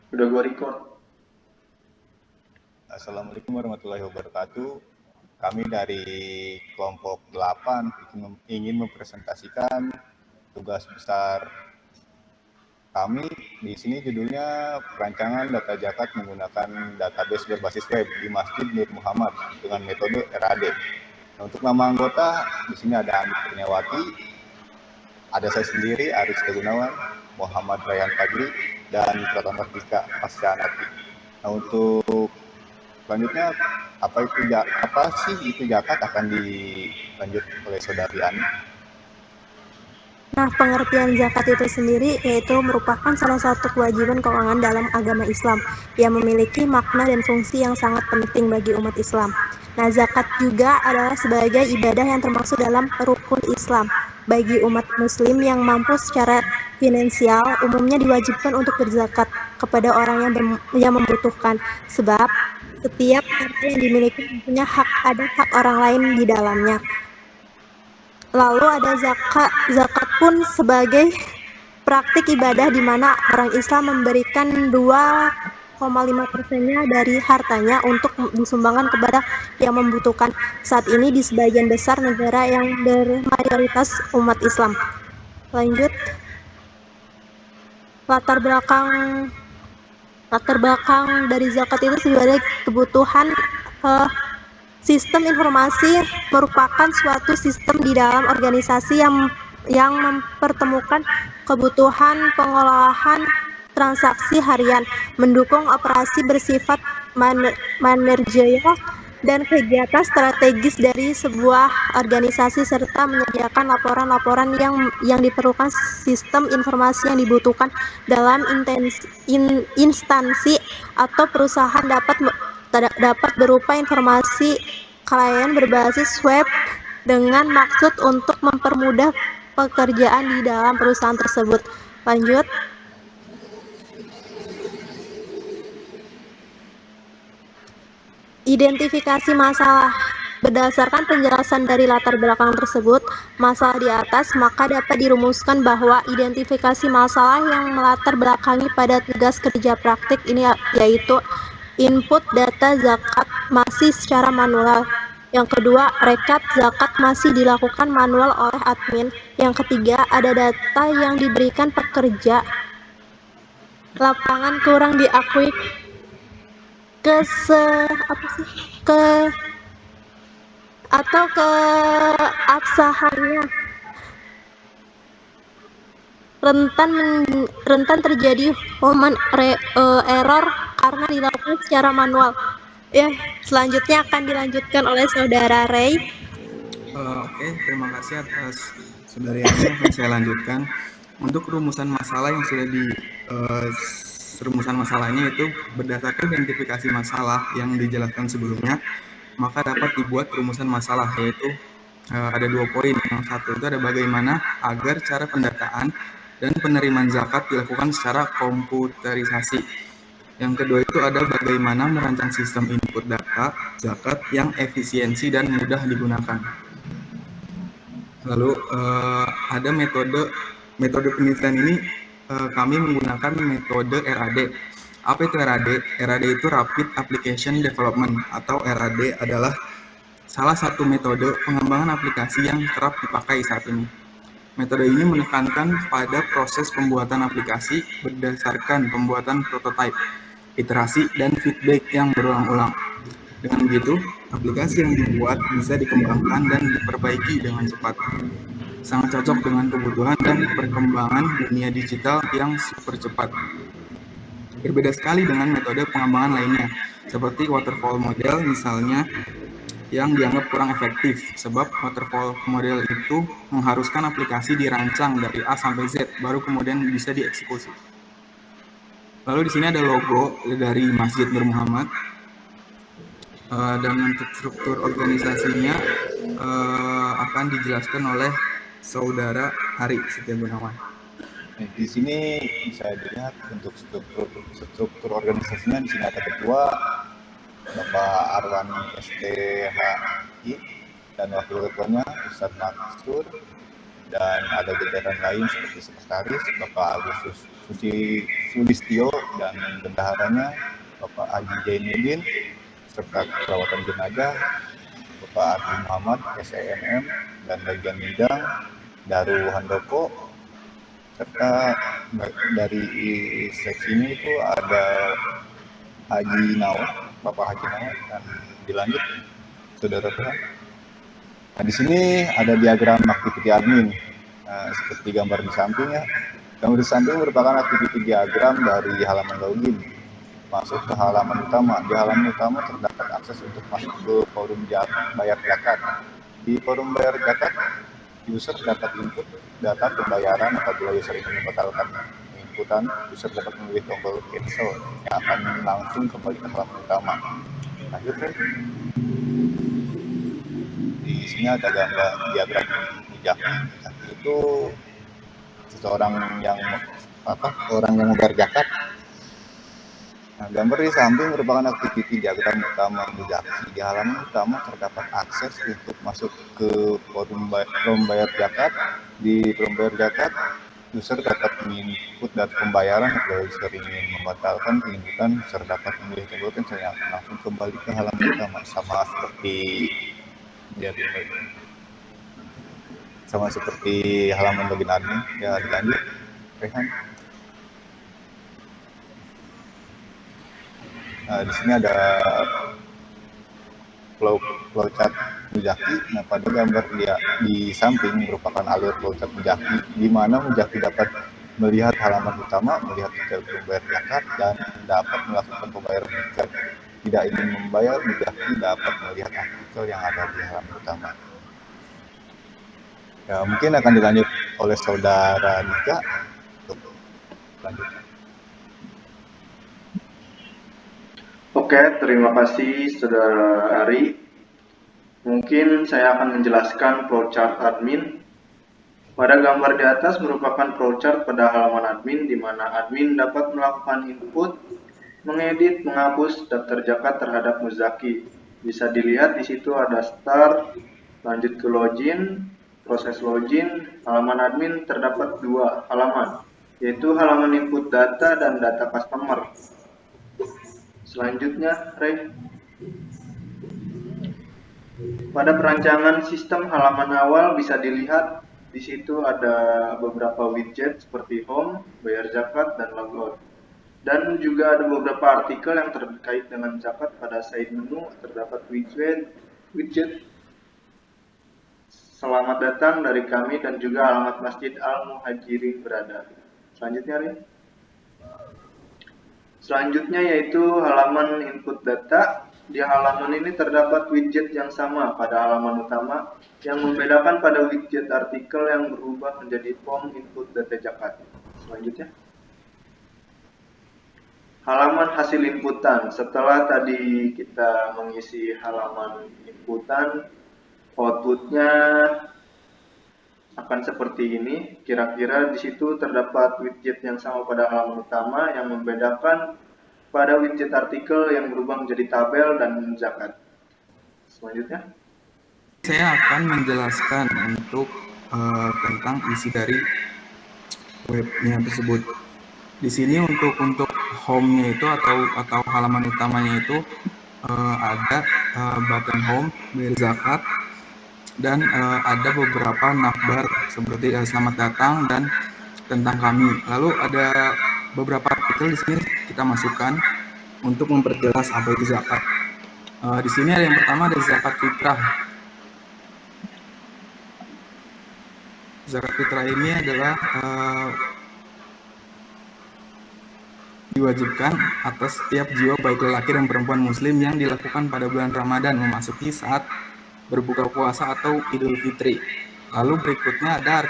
Udah gua record. Assalamualaikum warahmatullahi wabarakatuh. Kami dari kelompok 8 ingin mempresentasikan tugas besar kami. Di sini judulnya perancangan data zakat menggunakan database berbasis web di Masjid Nur Muhammad dengan metode RAD. Nah, untuk nama anggota di sini ada Andi Kurniawati, ada saya sendiri Aris Gunawan, Muhammad Rayhan Fajri, dan Pratama Dika Pascanati. Nah, untuk selanjutnya apa sih itu zakat akan dilanjut oleh saudari Ani. Nah, pengertian zakat itu sendiri yaitu merupakan salah satu kewajiban keuangan dalam agama Islam yang memiliki makna dan fungsi yang sangat penting bagi umat Islam. Nah, zakat juga adalah sebagai ibadah yang termasuk dalam rukun Islam. Bagi umat muslim yang mampu secara finansial, umumnya diwajibkan untuk berzakat kepada orang yang membutuhkan, sebab setiap harta yang dimiliki punya ada hak orang lain di dalamnya. Lalu ada zakat pun sebagai praktik ibadah di mana orang Islam memberikan 2,5%-nya dari hartanya untuk disumbangkan kepada yang membutuhkan. Saat ini di sebagian besar negara yang bermayoritas umat Islam. Lanjut, latar belakang dari zakat itu sebagai kebutuhan sistem informasi merupakan suatu sistem di dalam organisasi yang mempertemukan kebutuhan pengolahan transaksi harian, mendukung operasi bersifat manajerial dan kegiatan strategis dari sebuah organisasi serta menyediakan laporan-laporan yang diperlukan sistem informasi yang dibutuhkan dalam instansi atau perusahaan dapat berupa informasi klien berbasis web dengan maksud untuk mempermudah pekerjaan di dalam perusahaan tersebut. Lanjut. Identifikasi masalah. Berdasarkan penjelasan dari latar belakang tersebut, masalah di atas, maka dapat dirumuskan bahwa identifikasi masalah yang melatar belakangi pada tugas kerja praktik ini yaitu input data zakat masih secara manual. Yang kedua, rekap zakat masih dilakukan manual oleh admin. Yang ketiga, ada data yang diberikan pekerja lapangan kurang diakui keabsahannya, rentan terjadi error karena dilakukan secara manual. Ya, selanjutnya akan dilanjutkan oleh saudara Ray. Oke, terima kasih atas saudari Ani yang akan saya lanjutkan. Untuk rumusan masalah yang sudah rumusan masalahnya itu berdasarkan identifikasi masalah yang dijelaskan sebelumnya, maka dapat dibuat rumusan masalah, yaitu ada 2 poin. Yang satu itu ada bagaimana agar cara pendataan dan penerimaan zakat dilakukan secara komputerisasi. Yang kedua itu ada bagaimana merancang sistem input data zakat yang efisiensi dan mudah digunakan. Lalu ada metode penelitian ini kami menggunakan metode RAD. Apa itu RAD? RAD itu Rapid Application Development, atau RAD adalah salah satu metode pengembangan aplikasi yang kerap dipakai saat ini. Metode ini menekankan pada proses pembuatan aplikasi berdasarkan pembuatan prototipe, iterasi, dan feedback yang berulang-ulang. Dengan begitu, aplikasi yang dibuat bisa dikembangkan dan diperbaiki dengan cepat. Sangat cocok dengan kebutuhan dan perkembangan dunia digital yang super cepat. Berbeda sekali dengan metode pengembangan lainnya, seperti waterfall model misalnya, yang dianggap kurang efektif, sebab waterfall model itu mengharuskan aplikasi dirancang dari A sampai Z, baru kemudian bisa dieksekusi. Lalu di sini ada logo dari Masjid Nur Muhammad. Dan untuk struktur organisasinya akan dijelaskan oleh saudara Hari Setia Gunawan. Di sini bisa dilihat untuk struktur organisasinya. Di sini ada ketua Bapak Arwani STHI dan wakil ketuanya Ustadz Maksur, dan ada jajaran lain seperti sekretaris Bapak Agustus Suci Sulistyo dan bendaharanya Bapak Haji Zainuddin, serta perawatan jenazah Bapak Ardi Muhammad SEMM, dan bagian bidang Daru Handoko, serta dari seksi ini itu ada Haji Nawar, Bapak Haji Nawar, dan dilanjut Saudara Tuhan. Nah, di sini ada diagram activity admin, seperti gambar di samping ya. Gambar di samping merupakan activity diagram dari halaman login masuk ke halaman utama. Di halaman utama terdapat akses untuk masuk ke forum bayar zakat. Di forum bayar zakat, user dapat input data pembayaran. Apabila user ingin membatalkan inputan, user dapat memilih tombol cancel yang akan langsung kembali ke halaman utama. Lanjut, di sini ada gambar diagram Mujaki. Itu seseorang yang orang yang membayar zakat. Nah, gambar di samping merupakan activity diagram utama Mujaki. Di halaman utama terdapat akses untuk masuk ke forum bayar zakat. Di forum bayar zakat, user dapat menginput data pembayaran. Kalau user ingin membatalkan penginputan, user dapat memilih tombol cancel yang langsung kembali ke halaman utama, sama seperti halaman login admin. Ya, dilanjut, Rehan. Nah, di sini ada flowchart Mujaki. Nah, pada gambar di samping merupakan alur flowchart Mujaki, di mana Mujaki dapat melihat halaman utama, melihat detail pembayar zakat, dan dapat melakukan pembayaran jika tidak ingin membayar. Mujaki dapat melihat artikel yang ada di halaman utama. Ya, mungkin akan dilanjut oleh Saudara Nika. Lanjut. Oke, terima kasih Saudara Ari. Mungkin saya akan menjelaskan flowchart admin. Pada gambar di atas merupakan flowchart pada halaman admin, di mana admin dapat melakukan input, mengedit, menghapus daftar zakat terhadap Muzaki. Bisa dilihat di situ ada start, lanjut ke login, proses login. Halaman admin terdapat 2 halaman, yaitu halaman input data dan data customer. Selanjutnya, Ray. Pada perancangan sistem halaman awal bisa dilihat di situ ada beberapa widget seperti home, bayar zakat, dan logout. Dan juga ada beberapa artikel yang terkait dengan zakat. Pada side menu terdapat widget selamat datang dari kami dan juga alamat Masjid Al-Muhajirin berada. Selanjutnya, Ray. Selanjutnya yaitu halaman input data. Di halaman ini terdapat widget yang sama pada halaman utama, yang membedakan pada widget artikel yang berubah menjadi form input data zakat. Selanjutnya, halaman hasil inputan. Setelah tadi kita mengisi halaman inputan, outputnya akan seperti ini. Kira-kira di situ terdapat widget yang sama pada halaman utama, yang membedakan pada widget artikel yang berubah menjadi tabel dan zakat. Selanjutnya, Saya akan menjelaskan untuk tentang isi dari webnya tersebut. Di sini untuk home-nya itu atau halaman utamanya itu ada button home, bayar zakat, dan ada beberapa navbar seperti selamat datang dan tentang kami. Lalu ada beberapa artikel di sini kita masukkan untuk memperjelas apa itu zakat. Di sini ada yang pertama, ada zakat fitrah. Zakat fitrah ini adalah diwajibkan atas setiap jiwa baik lelaki dan perempuan muslim yang dilakukan pada bulan Ramadan memasuki saat berbuka puasa atau Idul Fitri. Lalu berikutnya ada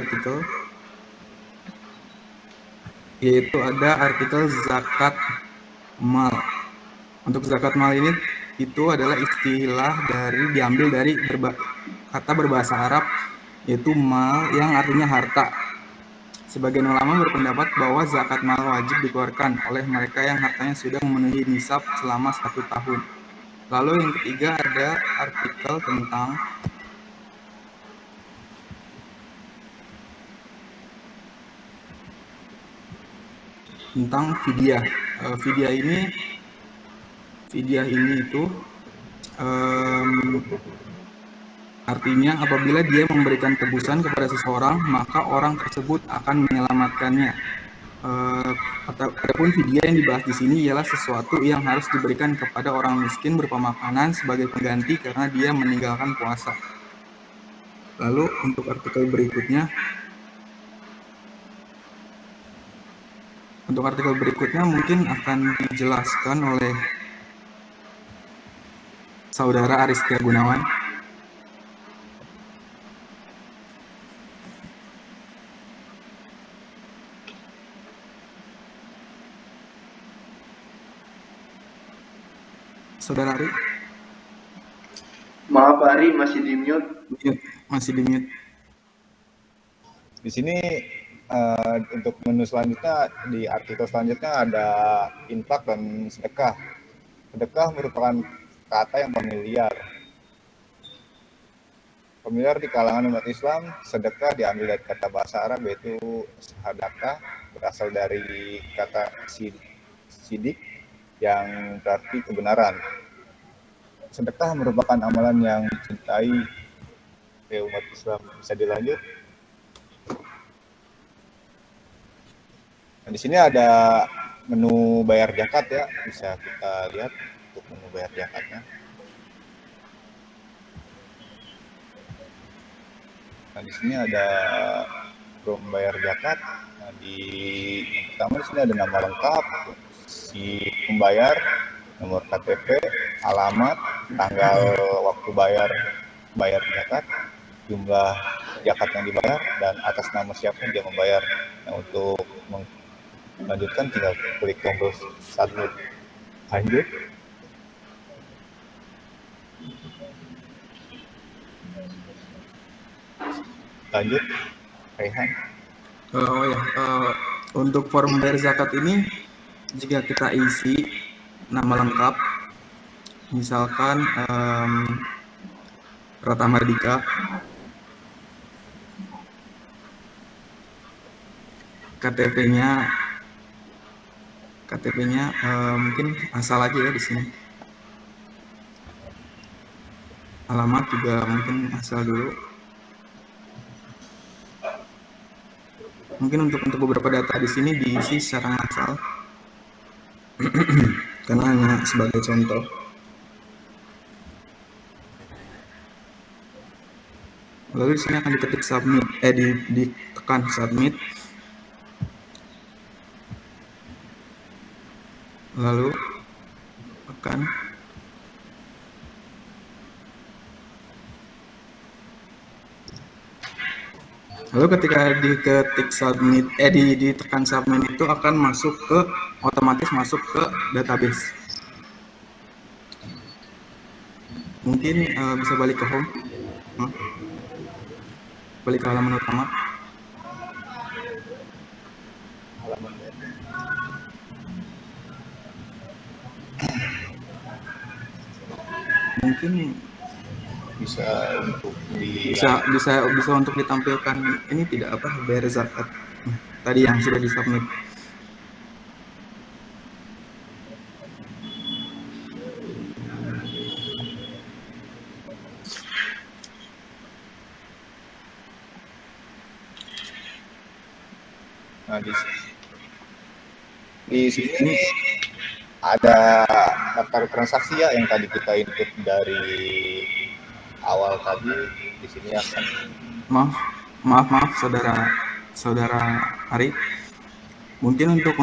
artikel yaitu ada artikel zakat mal. Untuk zakat mal ini itu adalah istilah diambil dari kata berbahasa Arab, yaitu mal yang artinya harta. Sebagian ulama berpendapat bahwa zakat mal wajib dikeluarkan oleh mereka yang hartanya sudah memenuhi nisab selama 1 tahun. Lalu yang ketiga ada artikel tentang tentang fidyah. Fidyah ini itu artinya apabila dia memberikan tebusan kepada seseorang, maka orang tersebut akan menyelamatkannya. Adapun fidyah yang dibahas di sini ialah sesuatu yang harus diberikan kepada orang miskin berupa makanan sebagai pengganti karena dia meninggalkan puasa. Lalu untuk artikel berikutnya mungkin akan dijelaskan oleh Saudara Aristia Gunawan. Saudara Ari? Maaf Ari, masih di mute. Masih di mute. Di sini untuk menu selanjutnya, di artikel selanjutnya ada infak dan sedekah. Sedekah merupakan kata yang familiar. Familiar di kalangan umat Islam. Sedekah diambil dari kata bahasa Arab yaitu sadaqah, berasal dari kata sidik yang berarti kebenaran. Sedekah merupakan amalan yang dicintai oleh umat Islam. Bisa dilanjut. Nah, di sini ada menu bayar zakat ya, bisa kita lihat untuk menu bayar zakatnya. Nah, di sini ada membayar zakat. Nah, yang pertama di sini ada nama lengkap, si pembayar, nomor KTP, alamat, tanggal waktu bayar zakat, jumlah zakat yang dibayar, dan atas nama siapa dia membayar. Nah, untuk melanjutkan tinggal klik tombol submit. Lanjut. Rehan. Untuk form bayar zakat ini, jika kita isi nama lengkap, misalkan Pratama Dika, KTP-nya mungkin asal aja ya di sini. Alamat juga mungkin asal dulu. Mungkin untuk beberapa data di sini diisi secara massal karena hanya sebagai contoh. Lalu di sini akan diketik submit, ditekan submit. Lalu ketika diketik submit, ditekan submit itu akan otomatis masuk ke database. Mungkin bisa balik ke home, balik ke halaman utama. Mungkin bisa untuk ditampilkan ini tidak bayar zakat tadi yang sudah disubmit. Nah, di sini ada daftar transaksi ya yang tadi kita input dari awal tadi. Di sini akan maaf saudara Ari, mungkin untuk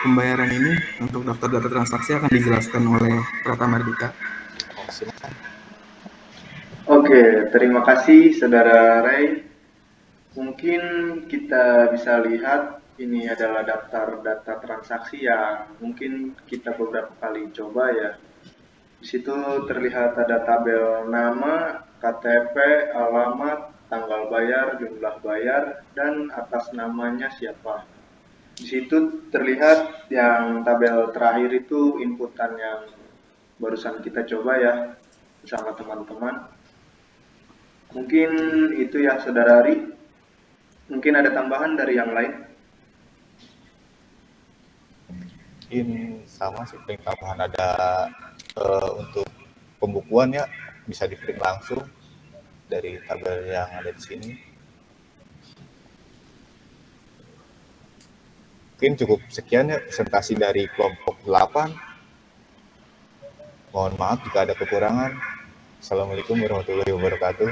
pembayaran ini, untuk daftar transaksi akan dijelaskan oleh Pratama Dika. Oke, terima kasih saudara Ray. Mungkin kita bisa lihat ini adalah daftar data transaksi yang mungkin kita beberapa kali coba ya. Di situ terlihat ada tabel nama, KTP, alamat, tanggal bayar, jumlah bayar, dan atas namanya siapa. Di situ terlihat yang tabel terakhir itu inputan yang barusan kita coba ya bersama teman-teman. Mungkin itu ya saudara Ari. Mungkin ada tambahan dari yang lain? mungkin sama sih, paling tambahan ada untuk pembukuan ya, bisa di print langsung dari tabel yang ada di sini. Mungkin cukup sekian ya presentasi dari kelompok 8. Mohon maaf jika ada kekurangan. Assalamualaikum warahmatullahi wabarakatuh.